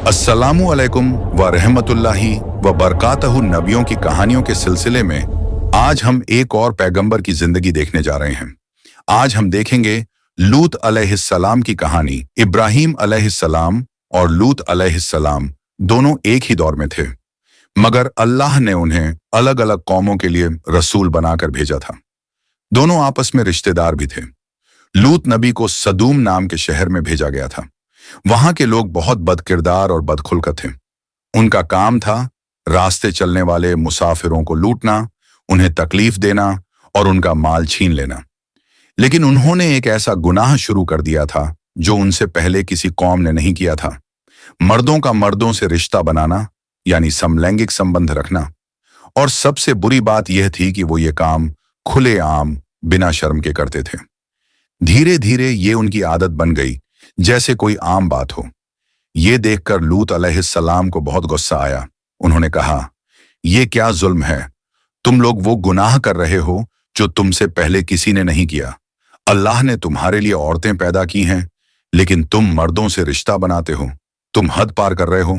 अस्सलामु अलैकुम व रहमतुल्लाहि व बरकातहू। नबियों की कहानियों के सिलसिले में आज हम एक और पैगंबर की जिंदगी देखने जा रहे हैं। आज हम देखेंगे लूत अलैहिस्सलाम की कहानी। इब्राहीम अलैहिस्सलाम और लूत अलैहिस्सलाम दोनों एक ही दौर में थे, मगर अल्लाह ने उन्हें अलग अलग कौमों के लिए रसूल बनाकर भेजा था। दोनों आपस में रिश्तेदार भी थे। लूत नबी को सदूम नाम के शहर में भेजा गया था। वहां के लोग बहुत बदकिरदार और बदखुल्क थे। उनका काम था रास्ते चलने वाले मुसाफिरों को लूटना, उन्हें तकलीफ देना और उनका माल छीन लेना। लेकिन उन्होंने एक ऐसा गुनाह शुरू कर दिया था जो उनसे पहले किसी कौम ने नहीं किया था। मर्दों का मर्दों से रिश्ता बनाना, यानी समलैंगिक संबंध रखना। और सबसे बुरी बात यह थी कि वो ये काम खुलेआम बिना शर्म के करते थे। धीरे धीरे ये उनकी आदत बन गई, जैसे कोई आम बात हो। ये देखकर लूत अलैहिस्सलाम को बहुत गुस्सा आया। उन्होंने कहा, ये क्या जुल्म है? तुम लोग वो गुनाह कर रहे हो जो तुमसे पहले किसी ने नहीं किया। अल्लाह ने तुम्हारे लिए औरतें पैदा की हैं, लेकिन तुम मर्दों से रिश्ता बनाते हो। तुम हद पार कर रहे हो।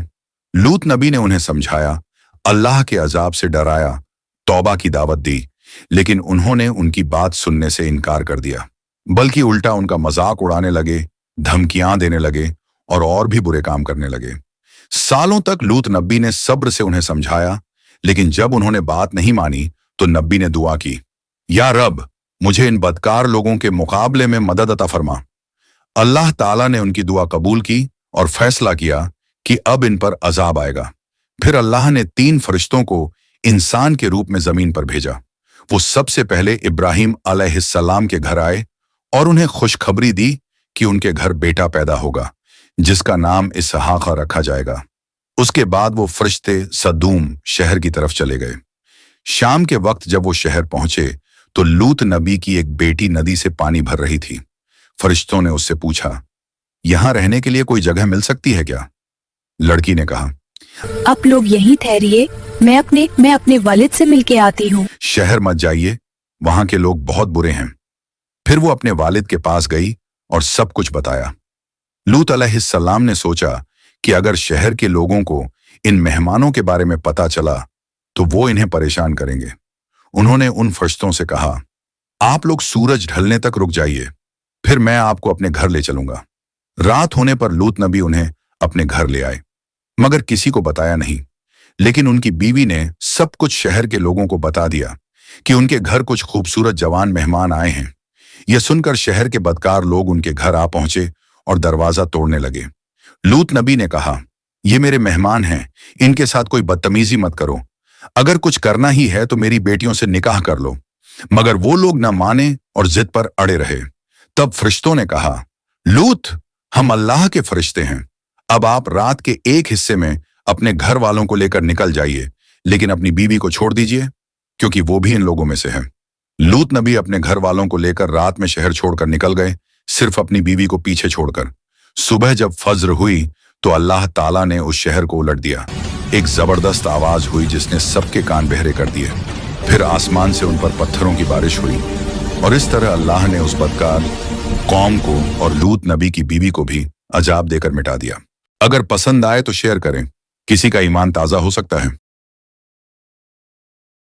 लूत नबी ने उन्हें समझाया, अल्लाह के अजाब से डराया, तौबा की दावत दी, लेकिन उन्होंने उनकी बात सुनने से इनकार कर दिया। बल्कि उल्टा उनका मजाक उड़ाने लगे, धमकियां देने लगे और भी बुरे काम करने लगे। सालों तक लूत नबी ने सब्र से उन्हें समझाया, लेकिन जब उन्होंने बात नहीं मानी तो नबी ने दुआ की, या रब, मुझे इन बदकार लोगों के मुकाबले में मदद अता फरमा। अल्लाह ताला ने उनकी दुआ कबूल की और फैसला किया कि अब इन पर अजाब आएगा। फिर अल्लाह ने 3 फरिश्तों को इंसान के रूप में जमीन पर भेजा। वो सबसे पहले इब्राहीम अलैहिस्सलाम के घर आए और उन्हें खुशखबरी दी कि उनके घर बेटा पैदा होगा, जिसका नाम इसहाक रखा जाएगा। उसके बाद वो फरिश्ते सदूम शहर की तरफ चले गए। शाम के वक्त जब वो शहर पहुंचे तो लूत नबी की एक बेटी नदी से पानी भर रही थी। फरिश्तों ने उससे पूछा, यहां रहने के लिए कोई जगह मिल सकती है क्या? लड़की ने कहा, आप लोग यहीं ठहरिए, मैं अपने वालिद से मिलके आती हूँ। शहर मत जाइए, वहां के लोग बहुत बुरे हैं। फिर वो अपने वालिद के पास गई और सब कुछ बताया। लूत अलैहिस्सलाम ने सोचा कि अगर शहर के लोगों को इन मेहमानों के बारे में पता चला तो वो इन्हें परेशान करेंगे। उन्होंने उन फरिश्तों से कहा, आप लोग सूरज ढलने तक रुक जाइए, फिर मैं आपको अपने घर ले चलूंगा। रात होने पर लूत नबी उन्हें अपने घर ले आए, मगर किसी को बताया नहीं। लेकिन उनकी बीवी ने सब कुछ शहर के लोगों को बता दिया कि उनके घर कुछ खूबसूरत जवान मेहमान आए हैं। यह सुनकर शहर के बदकार लोग उनके घर आ पहुंचे और दरवाजा तोड़ने लगे। लूत नबी ने कहा, ये मेरे मेहमान हैं, इनके साथ कोई बदतमीजी मत करो। अगर कुछ करना ही है तो मेरी बेटियों से निकाह कर लो। मगर वो लोग न माने और जिद पर अड़े रहे। तब फरिश्तों ने कहा, लूत, हम अल्लाह के फरिश्ते हैं। अब आप रात के एक हिस्से में अपने घर वालों को लेकर निकल जाइए, लेकिन अपनी बीवी को छोड़ दीजिए, क्योंकि वो भी इन लोगों में से है। लूत नबी अपने घर वालों को लेकर रात में शहर छोड़कर निकल गए, सिर्फ अपनी बीवी को पीछे छोड़कर। सुबह जब फज्र हुई तो अल्लाह ताला ने उस शहर को उलट दिया। एक जबरदस्त आवाज हुई जिसने सबके कान बहरे कर दिए। फिर आसमान से उन पर पत्थरों की बारिश हुई और इस तरह अल्लाह ने उस बदकार कौम को और लूत नबी की बीवी को भी अजाब देकर मिटा दिया। अगर पसंद आए तो शेयर करें, किसी का ईमान ताजा हो सकता है।